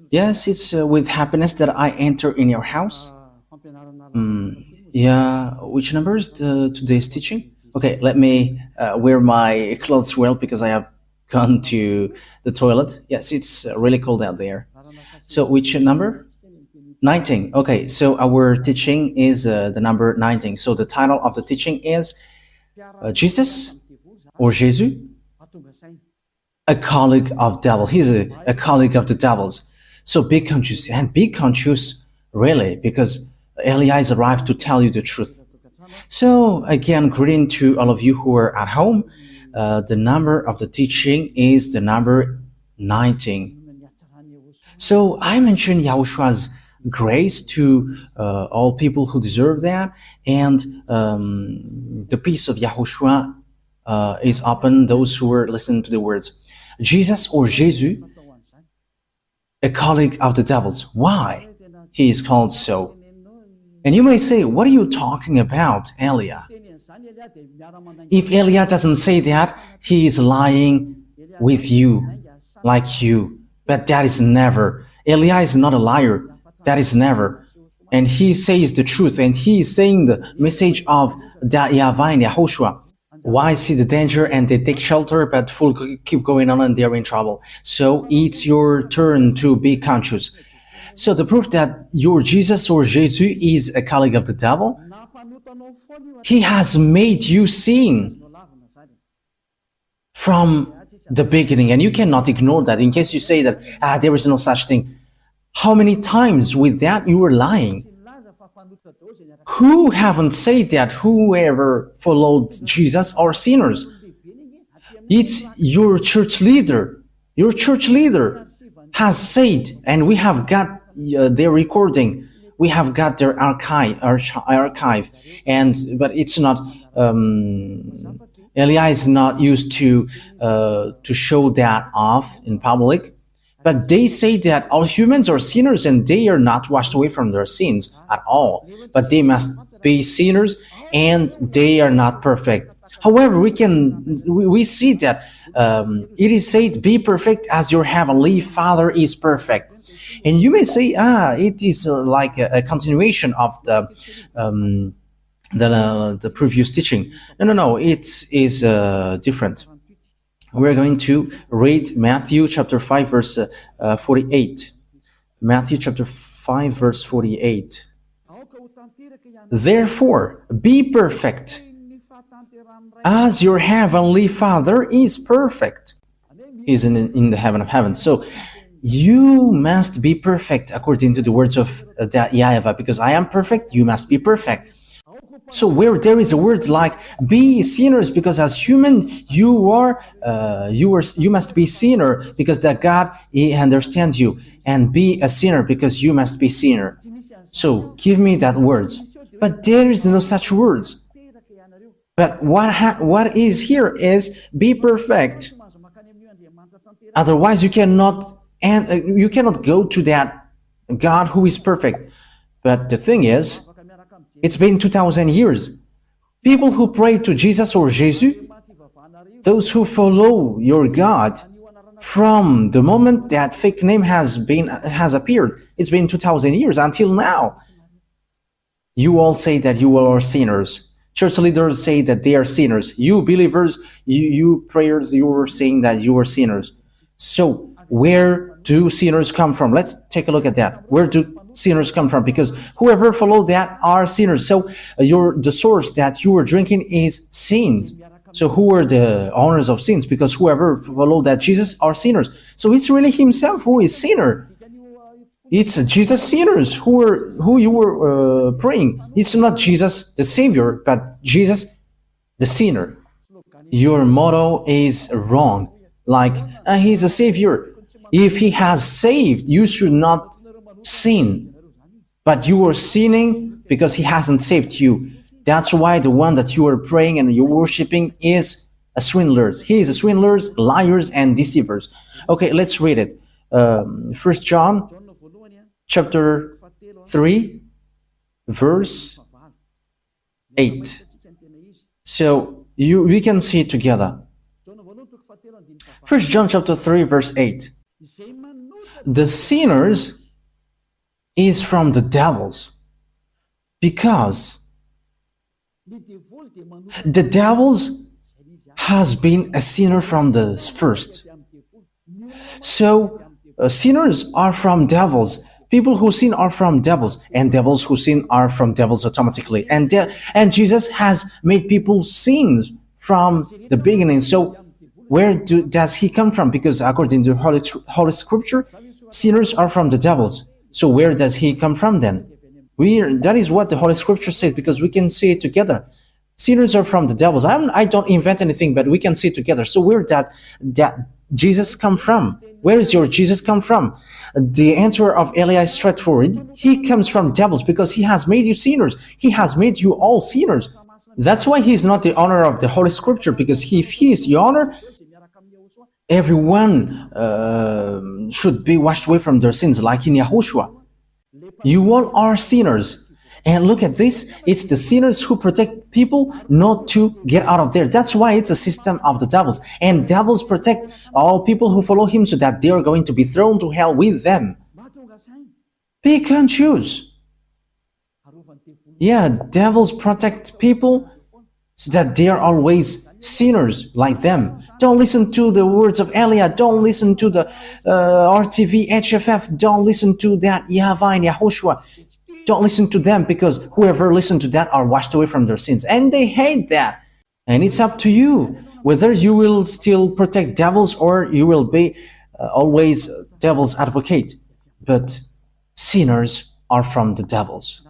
Yes, it's with happiness that I enter in your house. Yeah, which number is today's teaching? Okay, let me wear my clothes well because I have gone to the toilet. Yes, it's really cold out there. So, which number? 19. Okay, so our teaching is the number 19. So, the title of the teaching is Jesus or Jesus, a colleague of devil. He's a colleague of the devils. So be conscious and be conscious really because Elias arrived to tell you the truth. So again, greeting to all of you who are at home. The number of the teaching is the number 19. So I mentioned Yahoshua's grace to all people who deserve that, and the peace of Yahushua is upon those who are listening to the words. Jesus or Jesus, a colleague of the devils. Why he is called so? And you may say, what are you talking about, Elia? If Elia doesn't say that, he is lying with you, like you. But that is never. Elia is not a liar. That is never. And he says the truth, and he is saying the message of YAHVAH and YAHOSHUAH. Why see the danger and they take shelter, but full keep going on and they're in trouble. So it's your turn to be conscious. So the proof that your Jesus or Jesus is a colleague of the devil, he has made you sin from the beginning, and you cannot ignore that. In case you say that there is no such thing, how many times with that you were lying? Who haven't said that whoever followed Jesus are sinners? It's your church leader. Your church leader has said, and we have got their recording. We have got their archive, and but it's not. Elia is not used to show that off in public. But they say that all humans are sinners and they are not washed away from their sins at all. But they must be sinners and they are not perfect. However, we see that it is said, "Be perfect as your heavenly Father is perfect." And you may say, it is like a continuation of the previous teaching. No, it is different. We're going to read Matthew chapter 5 verse 48. Matthew chapter 5 verse 48. Therefore, be perfect as your heavenly Father is perfect. He's in the heaven of heavens. So you must be perfect according to the words of YAHVAH, because I am perfect, you must be perfect. So where there is a word like be sinners, because as human you must be sinner because that God he understands you, and be a sinner because you must be sinner. So give me that words, but there is no such words. But what is here is be perfect. Otherwise you cannot go to that God who is perfect. But the thing is, it's been 2,000 years. People who pray to Jesus or Jesus, those who follow your God, from the moment that fake name has appeared, it's been 2,000 years until now. You all say that you are sinners. Church leaders say that they are sinners. You believers, you prayers, you are saying that you are sinners. So where do sinners come from? Let's take a look at that. Where do sinners come from? Because whoever followed that are sinners. So the source that you are drinking is sins. So who are the owners of sins? Because whoever followed that Jesus are sinners. So it's really himself who is sinner. It's Jesus sinners who you were praying. It's not Jesus the Savior, but Jesus the sinner. Your motto is wrong. Like he's a Savior. If he has saved, you should not sin, but you are sinning because he hasn't saved you. That's why the one that you are praying and you're worshiping is a swindler. He is a swindlers, liars, and deceivers. Okay, let's read it. 1 John chapter 3 verse 8. So we can see it together. 1 John chapter 3 verse 8. The sinners is from the devils, because the devils has been a sinner from the first. So sinners are from devils. People who sin are from devils, and devils who sin are from devils automatically. And Jesus has made people sin from the beginning. So where does he come from? Because according to Holy Scripture, sinners are from the devils. So where does he come from then? That is what the Holy Scripture says, because we can see it together. Sinners are from the devils. I don't invent anything, but we can see it together. So where does that Jesus come from? Where is your Jesus come from? The answer of Eli is straightforward. He comes from devils, because he has made you sinners. He has made you all sinners. That's why he is not the owner of the Holy Scripture, because if he is the owner, everyone should be washed away from their sins, like in YAHOSHUAH. You all are sinners. And look at this, it's the sinners who protect people not to get out of there. That's why it's a system of the devils. And devils protect all people who follow him, so that they are going to be thrown to hell with them. Pick and choose. Yeah, devils protect people so that they are always sinners like them. Don't listen to the words of Elia. Don't listen to the RTV, HFF. Don't listen to that YAHVAH and YAHOSHUAH. Don't listen to them, because whoever listens to that are washed away from their sins. And they hate that. And it's up to you whether you will still protect devils or you will be always devil's advocate. But sinners are from the devils.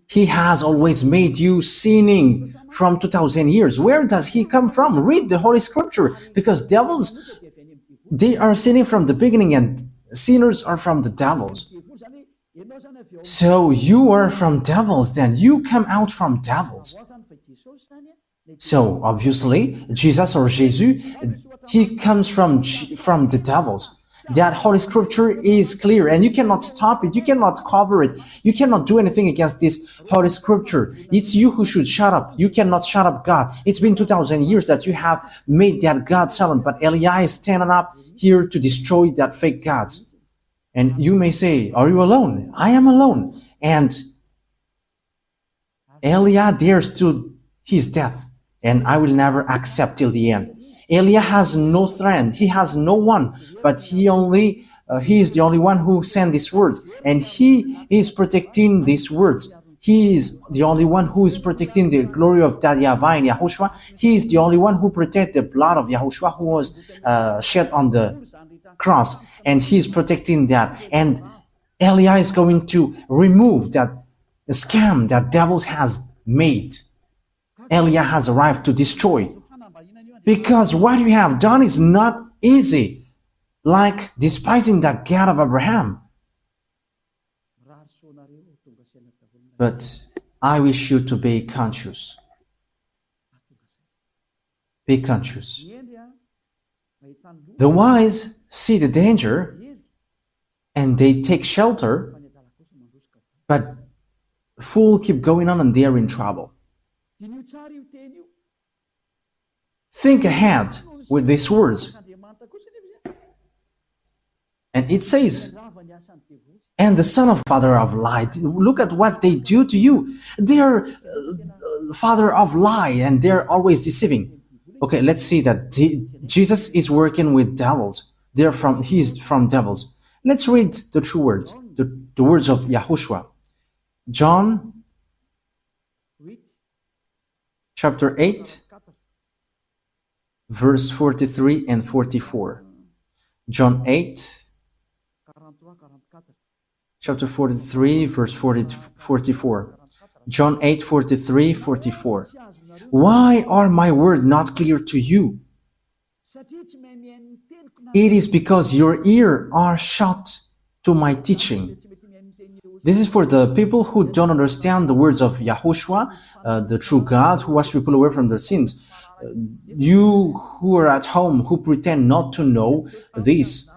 He has always made you sinning from 2000 years. Where does he come from? Read the Holy Scripture, because devils, they are sinning from the beginning, and sinners are from the devils. So you are from devils, then you come out from devils. So obviously, Jesus or Jesus, he comes from the devils. That Holy Scripture is clear, and you cannot stop it, you cannot cover it, you cannot do anything against this Holy Scripture. It's you who should shut up. You cannot shut up God. It's been 2000 years that you have made that God silent, but Eli is standing up here to destroy that fake gods. And you may say, are you alone? I am alone. And Elia dares to his death, and I will never accept till the end. Elia has no friend. He has no one, but he is the only one who sent these words, and he is protecting these words. He is the only one who is protecting the glory of that YAHVAH and YAHOSHUAH. He is the only one who protects the blood of YAHOSHUAH, who was shed on the cross, and he is protecting that. And Elia is going to remove that scam that devils has made. Elia has arrived to destroy, because what you have done is not easy, like despising the God of Abraham. But I wish you to be conscious. Be conscious. The wise see the danger and they take shelter, but fool keep going on and they are in trouble. Think ahead with these words. And it says, and the son of father of lie. Look at what they do to you. They are father of lie, and they're always deceiving. Okay, let's see that Jesus is working with devils. He's from devils. Let's read the true words, the words of YAHOSHUAH. John chapter 8, verse 43 and 44. John 8, chapter 43, verse 44. John 8, 43, 44. Why are my words not clear to you? It is because your ears are shut to my teaching. This is for the people who don't understand the words of YAHOSHUAH, the true God who washes people away from their sins. You who are at home, who pretend not to know this,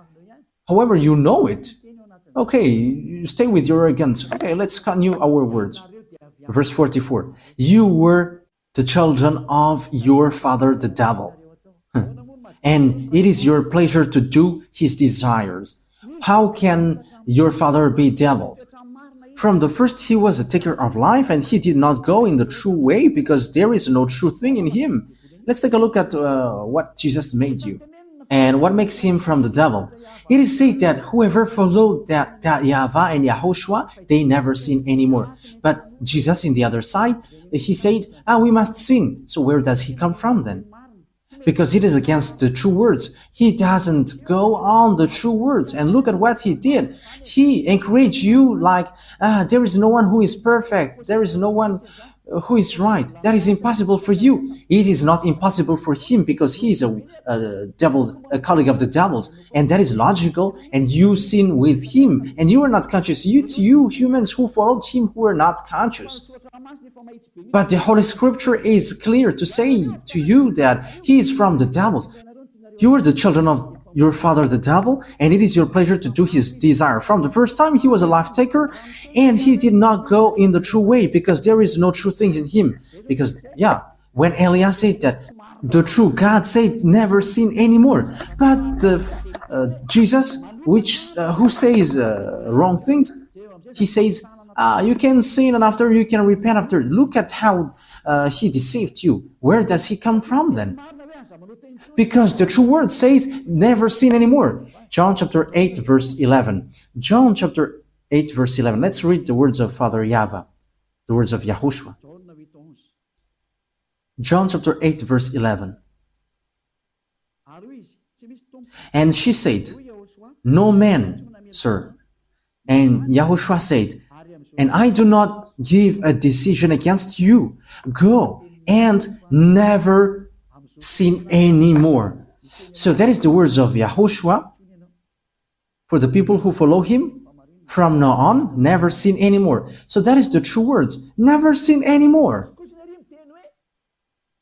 however, you know it. Okay, you stay with your arrogance. Okay, let's continue our words. Verse 44. You were the children of your father the devil, and it is your pleasure to do his desires. How can your father be devil? From the first, he was a taker of life, and he did not go in the true way because there is no true thing in him. Let's take a look at what Jesus made you and what makes him from the devil. It is said that whoever followed that YAHVAH and YAHOSHUAH, they never sin anymore. But Jesus, in the other side, he said, we must sin. So where does he come from then? Because it is against the true words. He doesn't go on the true words. And look at what he did. He encouraged you like, there is no one who is perfect. There is no one who is right. That is impossible for you. It is not impossible for him because he is a colleague of the devil's, and that is logical. And you sin with him, and you are not conscious. It's you humans who followed him who are not conscious. But the Holy Scripture is clear to say to you that he is from the devil's. You are the children of your father the devil, and it is your pleasure to do his desire. From the first time he was a life taker, and he did not go in the true way because there is no true thing in him. Because when Elias said that the true God said never sin anymore, but Jesus, who says wrong things, he says you can sin and after you can repent after. Look at how he deceived you. Where does he come from then? Because the true word says never sin anymore. John chapter 8 verse 11. John chapter 8 verse 11. Let's read the words of Father YAHVAH, the words of YAHOSHUAH. John chapter 8 verse 11. And she said, no man, sir. And YAHOSHUAH said, and I do not give a decision against you. Go and never sin anymore. So that is the words of YAHOSHUAH for the people who follow him. From now on, never sin anymore. So that is the true words. Never sin anymore.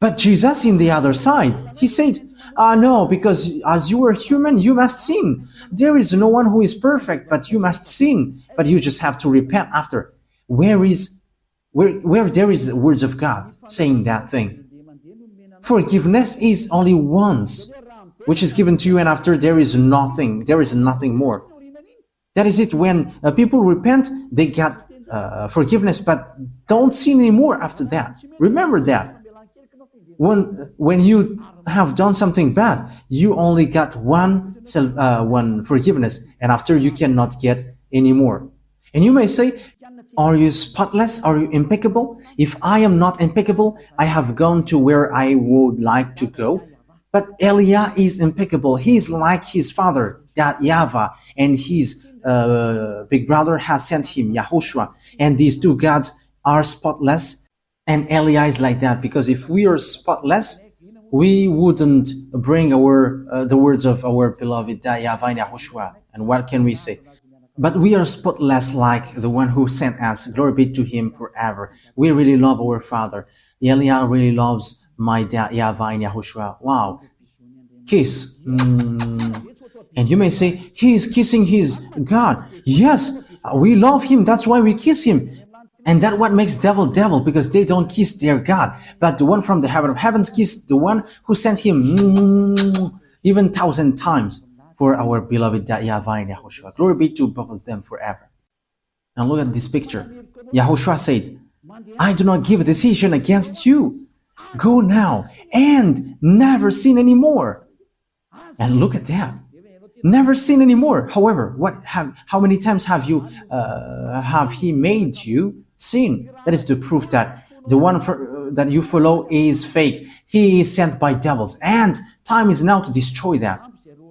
But Jesus, in the other side, he said, no, because as you are human, you must sin. There is no one who is perfect, but you must sin. But you just have to repent after. Where there is the words of God saying that thing? Forgiveness is only once, which is given to you, and after there is nothing more. That is it. When people repent, they get forgiveness, but don't sin anymore after that. Remember that. When you have done something bad, you only got one forgiveness, and after you cannot get any more. And you may say, are you spotless? Are you impeccable? If I am not impeccable, I have gone to where I would like to go. But Elia is impeccable. He is like his father, that YAHVAH, and his big brother has sent him, YAHOSHUAH. And these two gods are spotless. And Elia is like that, because if we are spotless, we wouldn't bring the words of our beloved YAHVAH and YAHOSHUAH. And what can we say? But we are spotless like the one who sent us. Glory be to him forever. We really love our Father. Elia really loves my YAHVAH and YAHOSHUAH. Wow. Kiss. And you may say, he is kissing his God. Yes, we love him. That's why we kiss him. And that's what makes devil, because they don't kiss their God. But the one from the heaven of heavens kissed the one who sent him even 1,000 times. For our beloved YAHVAH and YAHOSHUAH. Glory be to both of them forever. Now look at this picture. YAHOSHUAH said, I do not give a decision against you. Go now and never sin anymore. And look at that. Never sin anymore. However, how many times have he made you sin? That is the proof that the one that you follow is fake. He is sent by devils. And time is now to destroy that.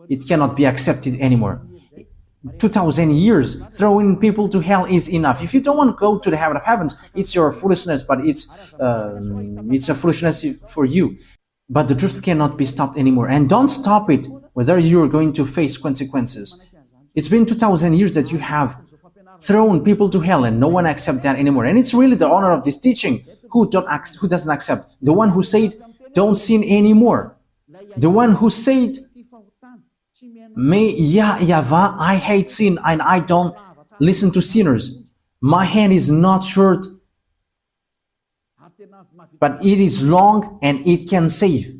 It cannot be accepted anymore. 2,000 years throwing people to hell is enough. If you don't want to go to the heaven of heavens, it's your foolishness, but it's a foolishness for you. But the truth cannot be stopped anymore. And don't stop it, whether you're going to face consequences. It's been 2,000 years that you have thrown people to hell, and no one accepts that anymore. And it's really the honor of this teaching who doesn't accept. The one who said, don't sin anymore. The one who said, YAHVAH, I hate sin and I don't listen to sinners. My hand is not short, but it is long and it can save.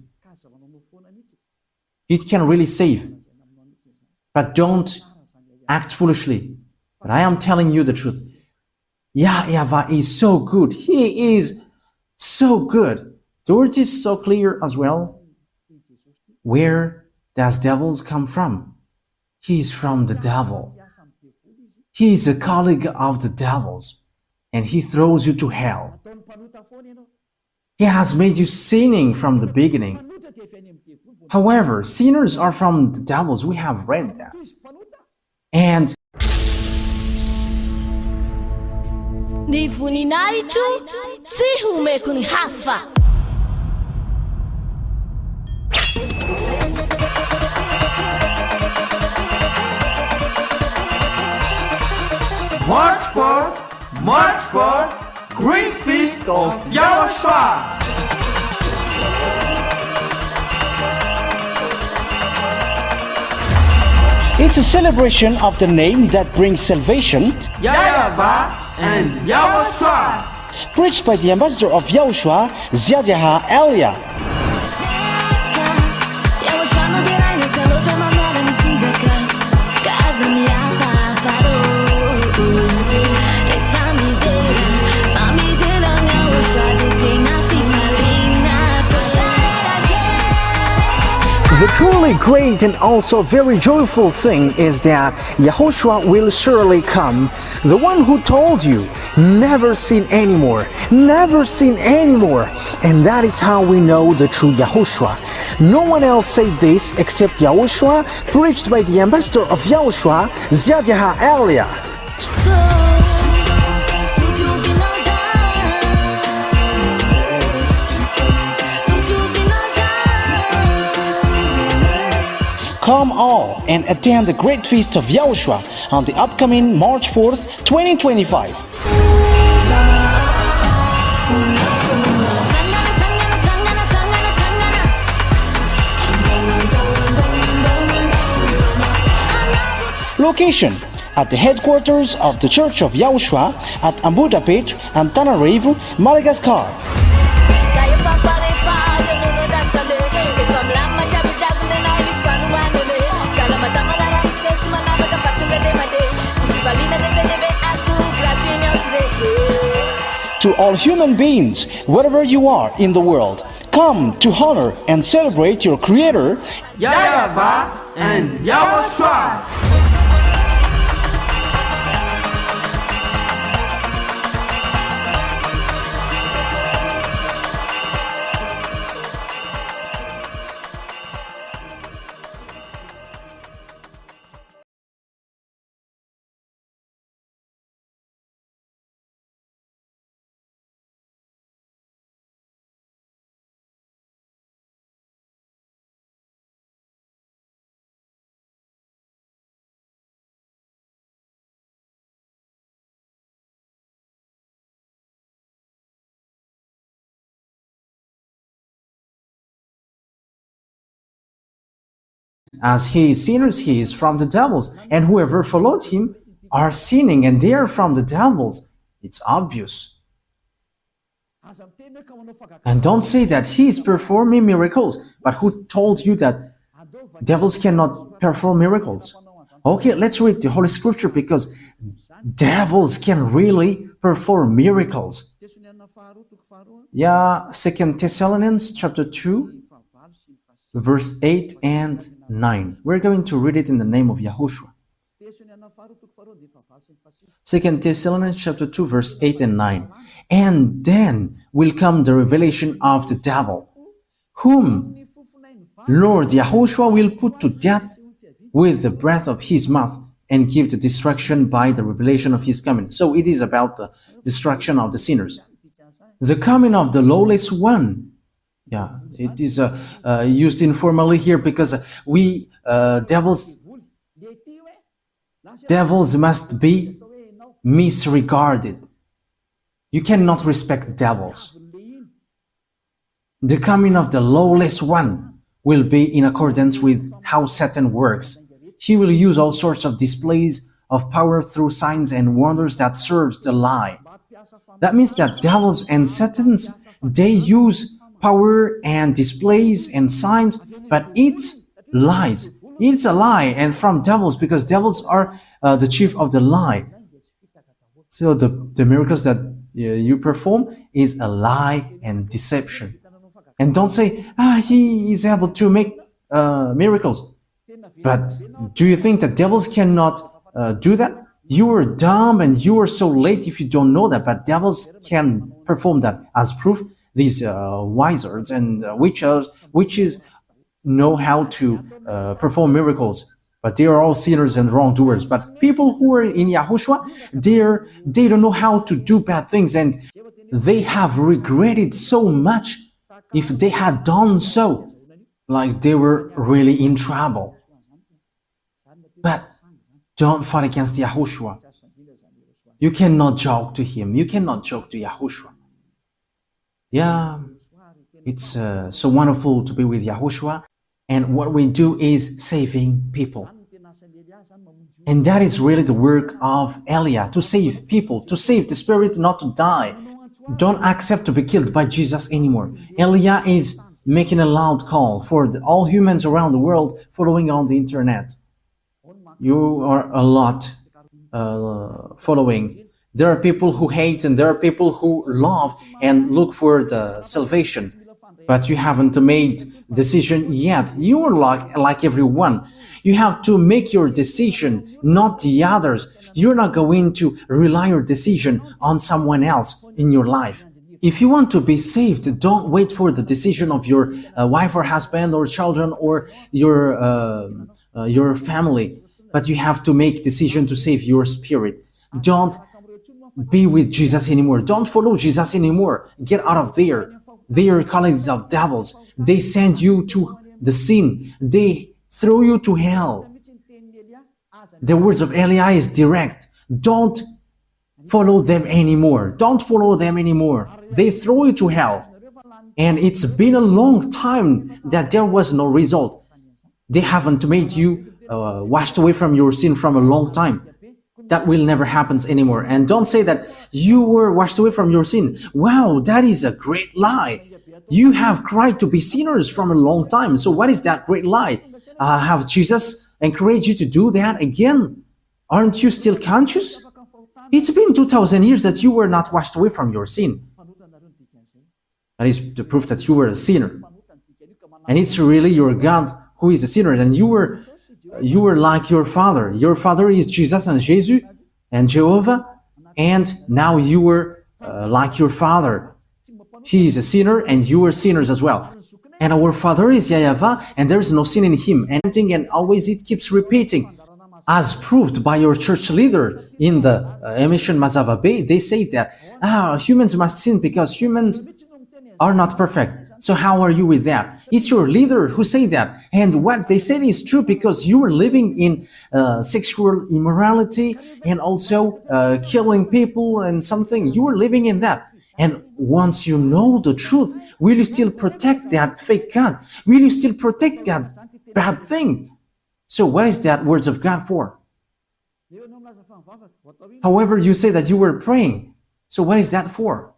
It can really save. But don't act foolishly. But I am telling you the truth. YAHVAH is so good. He is so good. The word is so clear as well. Where does devils come from? He is from the devil. He is a colleague of the devils, and he throws you to hell. He has made you sinning from the beginning. However, sinners are from the devils. We have read that. And Ni voninahitro tsy homeko ny hafa. March 4th, Great Feast of YAHOSHUAH. it's a celebration of the name that brings salvation, YAHVAH and YAHOSHUAH. preached by the ambassador of YAHOSHUAH, YAHVAH. The truly great and also very joyful thing is that YAHOSHUAH will surely come. The one who told you, never sin anymore, never sin anymore. And that is how we know the true YAHOSHUAH. No one else said this except YAHOSHUAH, preached by the ambassador of YAHOSHUAH, YAHVAH. Come all and attend the Great Feast of YAHOSHUAH on the upcoming March 4th, 2025. Location: at the headquarters of the Church of YAHOSHUAH at Ambudapet and Tananarivo, Madagascar. To all human beings, wherever you are in the world, come to honor and celebrate your Creator, YAHVAH and YAHOSHUAH. As he is sinners, he is from the devils, and whoever followed him are sinning, and they are from the devils. It's obvious. And don't say that he is performing miracles, but who told you that devils cannot perform miracles? Okay, let's read the Holy Scripture, because devils can really perform miracles. Yeah, 2 Thessalonians chapter 2, verse 8 and 9. We're going to read it in the name of YAHOSHUAH. 2 Thessalonians chapter 2, verse 8 and 9. And then will come the revelation of the devil, whom Lord YAHOSHUAH will put to death with the breath of his mouth, and give the destruction by the revelation of his coming. So it is about the destruction of the sinners. The coming of the lawless one. Yeah, it is used informally here because devils must be misregarded. You cannot respect devils. The coming of the lawless one will be in accordance with how Satan works. He will use all sorts of displays of power through signs and wonders that serves the lie. That means that devils and Satans, they use power and displays and signs, but it's lies. It's a lie, and from devils, because devils are the chief of the lie. So the miracles that you perform is a lie and deception. And don't say, he is able to make miracles. But do you think that devils cannot do that? You are dumb and you are so late if you don't know that, but devils can perform that. As proof, these wizards and witches know how to perform miracles, but they are all sinners and wrongdoers. But people who are in Yahushua, they don't know how to do bad things, and they have regretted so much. If they had done so, like they were really in trouble. But don't fight against Yahushua. You cannot joke to him. You cannot joke to Yahushua. Yeah, it's so wonderful to be with Yahushua. And what we do is saving people. And that is really the work of Elia, to save people, to save the spirit not to die. Don't accept to be killed by Jesus anymore. Elia is making a loud call for all humans around the world following on the internet. You are a lot following. There are people who hate and there are people who love and look for the salvation. But you haven't made decision yet. You are like everyone. You have to make your decision, not the others. You're not going to rely your decision on someone else in your life. If you want to be saved, don't wait for the decision of your wife or husband or children or your family. But you have to make decision to save your spirit. Don't be with Jesus anymore. Don't follow Jesus anymore. Get out of there. They are colleagues of devils. They send you to the sin. They throw you to hell. The words of Elia is direct. Don't follow them anymore. Don't follow them anymore. They throw you to hell. And it's been a long time that there was no result. They haven't made you washed away from your sin from a long time. That will never happen anymore. And don't say that you were washed away from your sin. Wow, that is a great lie. You have cried to be sinners from a long time. So what is that great lie? Have Jesus encouraged you to do that again? Aren't you still conscious? It's been 2,000 years that you were not washed away from your sin. That is the proof that you were a sinner. And it's really your God who is a sinner. And you were like your father. Your father is Jesus and Jesus and Jehovah. And now you were like your father. He is a sinner and you are sinners as well. And our father is YAHVAH and there is no sin in him. And always it keeps repeating. As proved by your church leader in the emission Mazava Bay, they say that humans must sin because humans are not perfect. So how are you with that? It's your leader who say that. And what they said is true because you are living in sexual immorality and also killing people and something. You are living in that. And once you know the truth, will you still protect that fake God? Will you still protect that bad thing? So what is that words of God for? However, you say that you were praying. So what is that for?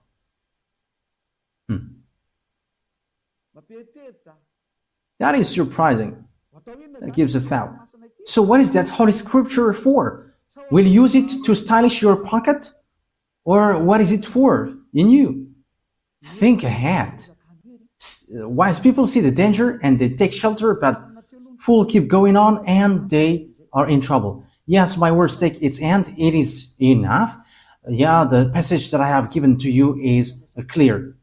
That is surprising. That gives a thought. So what is that Holy Scripture for? Will you use it to stylish your pocket? Or what is it for in you? Think ahead. Wise people see the danger and they take shelter, but fools keep going on and they are in trouble. Yes, my words take its end. It is enough. Yeah, the passage that I have given to you is clear.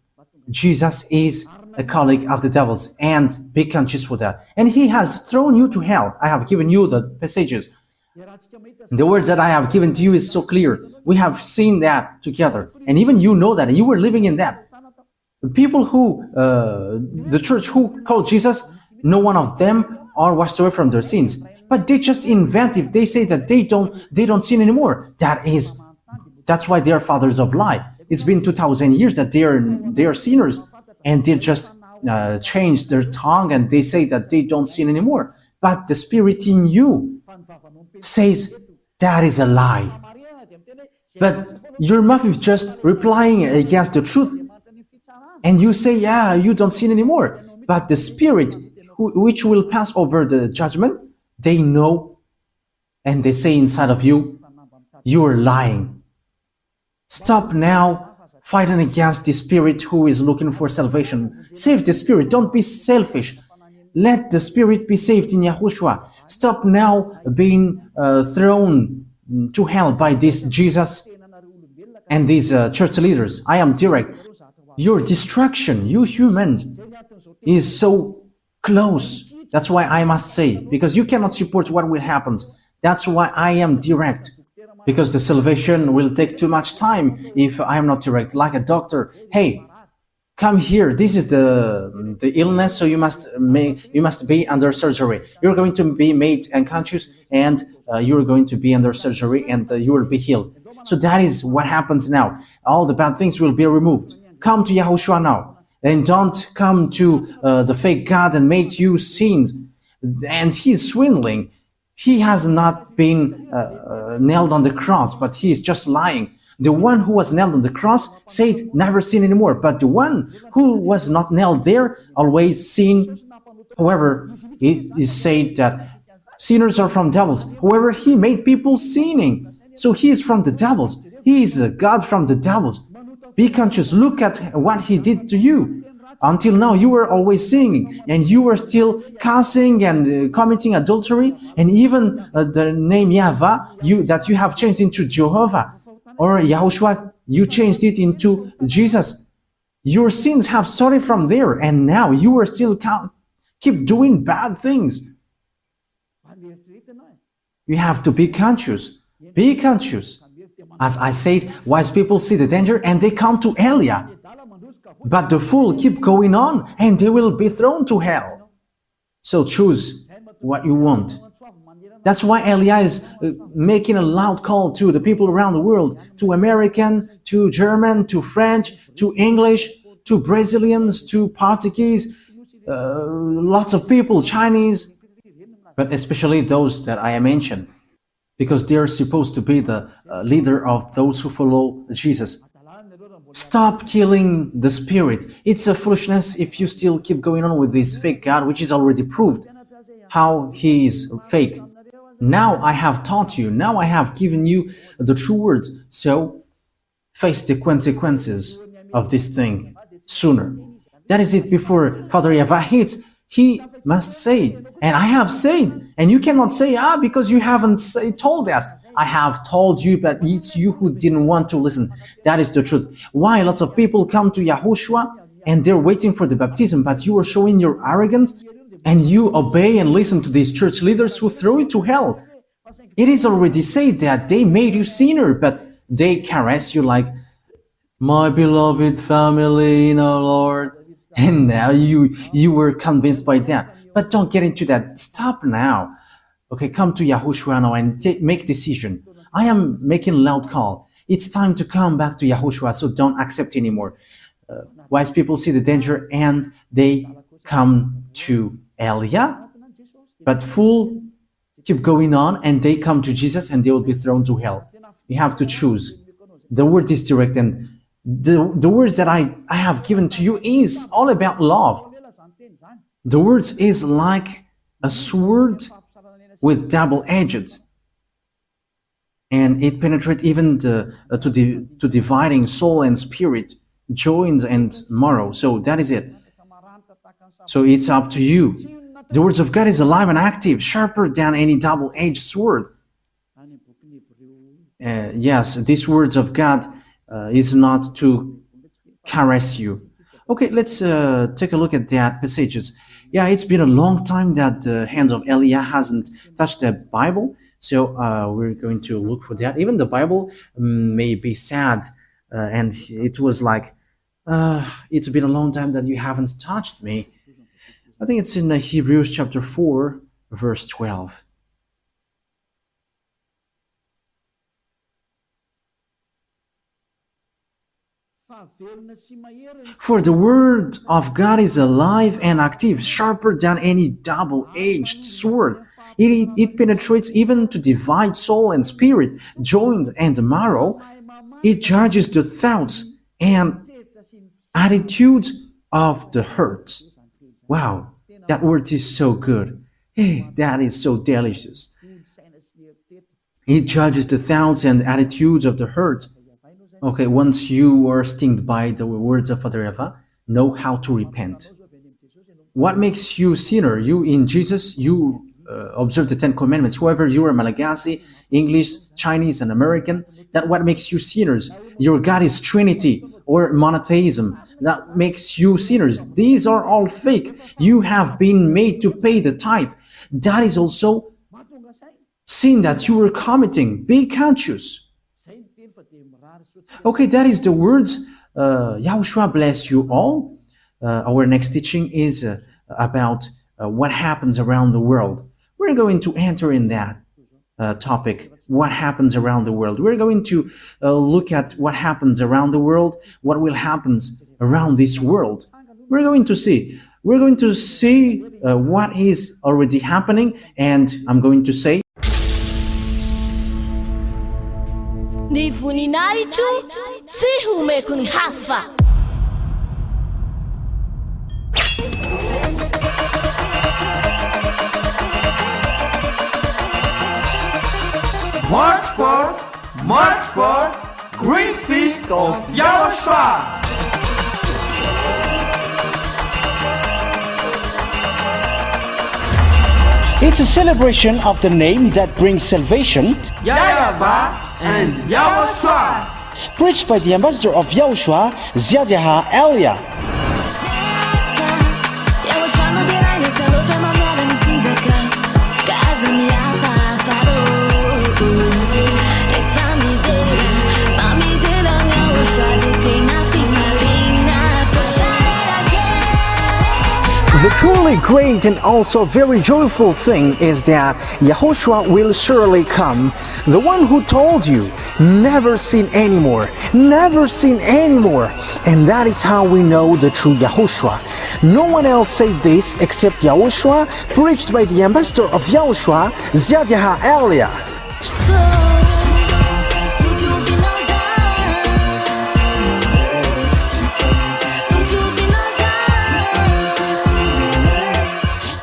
Jesus is a colleague of the devils, and be conscious for that. And he has thrown you to hell. I have given you the passages. The words that I have given to you is so clear. We have seen that together. And even you know that. You were living in that. The people who, the church who called Jesus, no one of them are washed away from their sins. But they just invent if they say that they don't sin anymore. That's why they are fathers of lie. It's been 2,000 years that they are sinners. And they just change their tongue and they say that they don't sin anymore. But the spirit in you says that is a lie. But your mouth is just replying against the truth. And you say, yeah, you don't sin anymore. But the spirit which will pass over the judgment they know and they say inside of you, you are lying. Stop now fighting against the spirit who is looking for salvation. Save the spirit. Don't be selfish. Let the spirit be saved in Yahushua. Stop now being thrown to hell by this Jesus and these church leaders. I am direct. Your destruction, you humans, is so close. That's why I must say, because you cannot support what will happen. That's why I am direct. Because the salvation will take too much time if I am not direct. Like a doctor, hey, come here. This is the illness, so you must be under surgery. You're going to be made unconscious, and you're going to be under surgery, and you will be healed. So that is what happens now. All the bad things will be removed. Come to Yahushua now, and don't come to the fake God and make you sins. And he's swindling. He has not been nailed on the cross, but he is just lying. The one who was nailed on the cross said, never sin anymore. But the one who was not nailed there always sin. However, it is said that sinners are from devils. However, he made people sinning. So he is from the devils. He is a God from the devils. Be conscious. Look at what he did to you. Until now, you were always singing, and you were still cussing and committing adultery, and even the name YAHVAH that you have changed into Jehovah, or Yahushua, you changed it into Jesus. Your sins have started from there, and now you are still keep doing bad things. You have to be conscious. Be conscious. As I said, wise people see the danger and they come to Elia. But the fool keep going on and they will be thrown to hell. So choose what you want. That's why Elia is making a loud call to the people around the world, to American, to German, to French, to English, to Brazilians, to Portuguese, lots of people, Chinese, but especially those that I mentioned, because they're supposed to be the leader of those who follow Jesus. Stop killing the spirit. It's a foolishness if you still keep going on with this fake God, which is already proved how he is fake. Now I have taught you. Now I have given you the true words. So face the consequences of this thing sooner. That is it. Before Father YAHVAH hits, he must say, and I have said, and you cannot say, because you haven't told us. I have told you, but it's you who didn't want to listen. That is the truth. Why lots of people come to Yahushua and they're waiting for the baptism, but you are showing your arrogance and you obey and listen to these church leaders who throw you to hell. It is already said that they made you sinner, but they caress you like, my beloved family in our Lord. And now you were convinced by that. But don't get into that. Stop now. Okay, come to Yahushua now and make decision. I am making a loud call. It's time to come back to Yahushua, so don't accept anymore. Wise people see the danger and they come to Elia, but fool keep going on and they come to Jesus and they will be thrown to hell. You have to choose. The word is direct, and the words that I have given to you is all about love. The words is like a sword with double-edged, and it penetrates even to dividing soul and spirit, joints and marrow. So that is it. So it's up to you. The words of God is alive and active, sharper than any double-edged sword. Yes, these words of God is not to caress you. Okay, let's take a look at that passages. Yeah, it's been a long time that the hands of Elia hasn't touched the Bible, so we're going to look for that. Even the Bible may be sad, and it was like, it's been a long time that you haven't touched me. I think it's in Hebrews chapter 4, verse 12. For the word of God is alive and active, sharper than any double-edged sword. It penetrates even to divide soul and spirit, joint and marrow. It judges the thoughts and attitudes of the heart. Wow, that word is so good. Hey, that is so delicious. It judges the thoughts and attitudes of the heart. Okay, once you are stung by the words of Father Eva, know how to repent. What makes you sinner? You in Jesus, you observe the Ten Commandments. Whoever you are, Malagasy, English, Chinese, and American, that what makes you sinners. Your God is Trinity or monotheism. That makes you sinners. These are all fake. You have been made to pay the tithe. That is also sin that you were committing. Be conscious. Okay, that is the words. Yahushua bless you all. Our next teaching is about what happens around the world. We're going to enter in that topic, what happens around the world. We're going to look at what happens around the world, what will happen around this world. We're going to see what is already happening, and I'm going to say, Ny voninahitro tsy homeko ny hafa. March 4th, Great Feast of YAHOSHUAH. It's a celebration of the name that brings salvation, YAHVAH and YAHOSHUAH. preached by the ambassador of YAHOSHUAH, Elia. The truly great and also very joyful thing is that YAHOSHUAH will surely come. The one who told you, never sin anymore, never sin anymore. And that is how we know the true YAHOSHUAH. No one else says this except YAHOSHUAH, preached by the ambassador of YAHOSHUAH, Elia.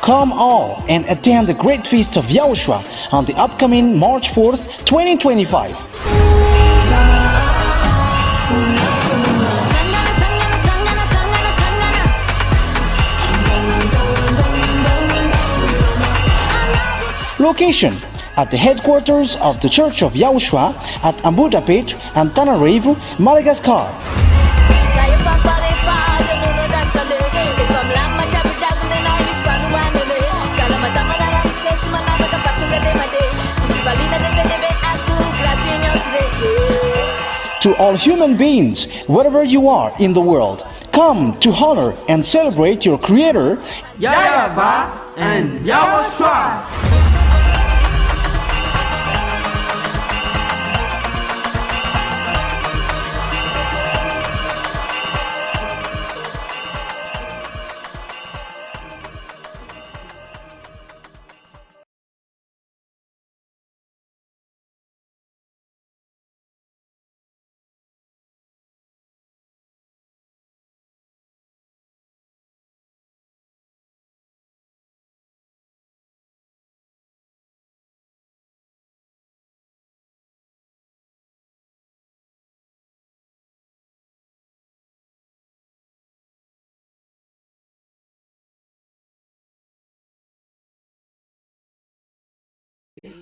Come all and attend the Great Feast of YAHOSHUAH on the upcoming March 4th, 2025. Location: at the headquarters of the Church of YAHOSHUAH at Ambudapet and Tananarivo, Madagascar. To all human beings, wherever you are in the world, come to honor and celebrate your Creator, YAHVAH and YAHOSHUAH.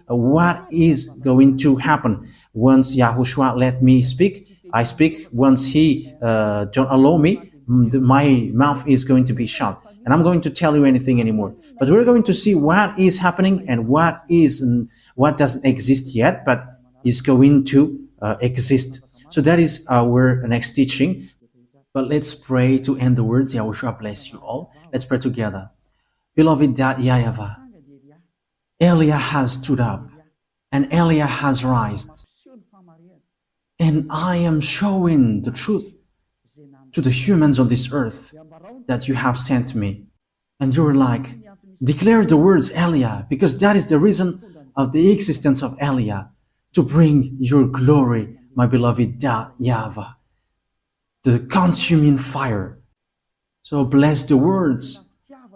what is going to happen once Yahushua let me speak. I speak. Once he don't allow me, my mouth is going to be shut, and I'm going to tell you anything anymore. But we're going to see what is happening and what doesn't exist yet, but is going to exist. So that is our next teaching. But let's pray to end the words. Yahushua bless you all. Let's pray together. Beloved YAHVAH, Elia has stood up and Elia has risen, and I am showing the truth to the humans on this earth that you have sent me. And you're like, declare the words Elia, because that is the reason of the existence of Elia, to bring your glory, my beloved YAHVAH, the consuming fire. So bless the words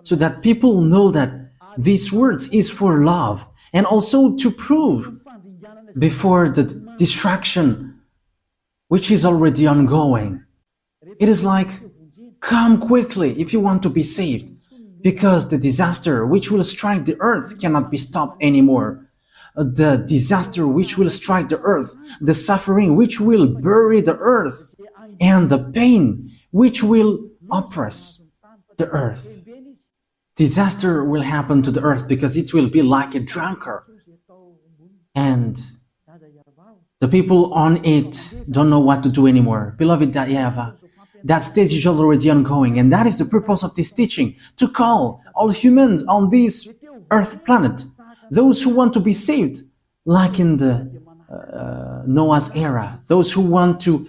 so that people know that these words is for love, and also to prove before the destruction which is already ongoing. It is like, come quickly if you want to be saved, because the disaster which will strike the earth cannot be stopped anymore. The disaster which will strike the earth, the suffering which will bury the earth, and the pain which will oppress the earth. Disaster will happen to the earth because it will be like a drunkard. And the people on it don't know what to do anymore. Beloved YAHVAH, that stage is already ongoing, and that is the purpose of this teaching, to call all humans on this earth planet, those who want to be saved, like in the Noah's era, those who want to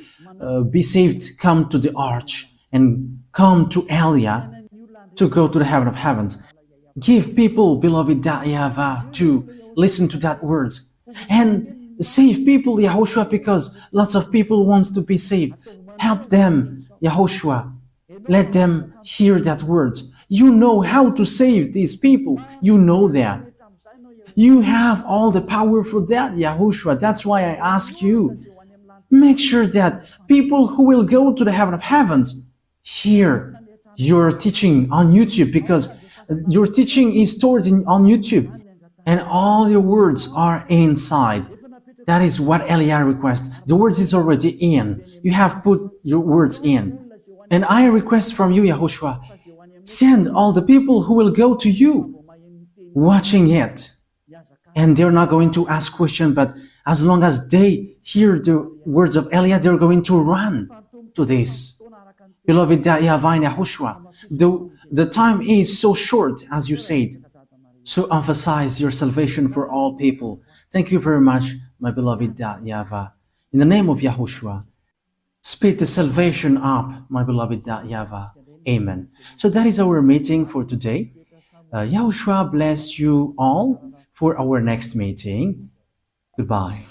be saved, come to the arch and come to Elia to go to the heaven of heavens. Give people, beloved YAHVAH, to listen to that words and save people, YAHOSHUAH, because lots of people want to be saved. Help them, YAHOSHUAH. Let them hear that words. You know how to save these people. You know that. You have all the power for that, YAHOSHUAH. That's why I ask you, make sure that people who will go to the heaven of heavens hear your teaching on YouTube, because your teaching is stored on YouTube and all your words are inside. That is what Elia requests. The words is already in. You have put your words in. And I request from you, YAHOSHUAH, send all the people who will go to you watching it. And they're not going to ask questions, but as long as they hear the words of Elia, they're going to run to this. Beloved YAHVAH and YAHOSHUAH, the time is so short, as you said. So emphasize your salvation for all people. Thank you very much, my beloved YAHVAH. In the name of YAHOSHUAH, speed the salvation up, my beloved YAHVAH. Amen. So that is our meeting for today. YAHOSHUAH bless you all for our next meeting. Goodbye.